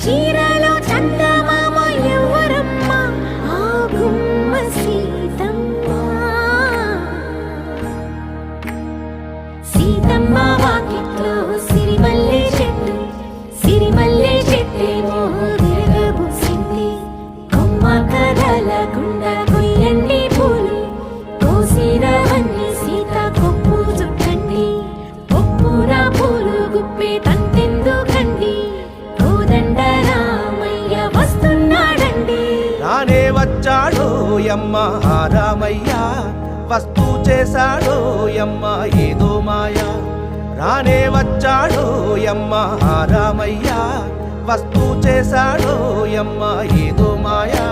చీరలో చందమామ ఎవరమ్మ ఆ గుమ్మ సీతమ్మ సీతమ్మ వాకిట్లో సిరిమల్లె చెట్టేమో విరగబూసింది కొమ్మ కదలకుండా కొయ్యండి పూలు కోసిరవన్నీ సీత కొప్పు చుట్టండి ఒప్పున పూలు గుప్పే తంతెందుకండి కోదండ రామయ్య వస్తున్నాడండి రానే వచ్చాడో యమ్మ ఆ రామయ్య వస్తూ చేశాడో యమ్మ ఏదో మాయా రానే వచ్చాడో యమ్మ ఆ రామయ్య వస్తూ చేశాడో యమ్మ ఏదో మాయా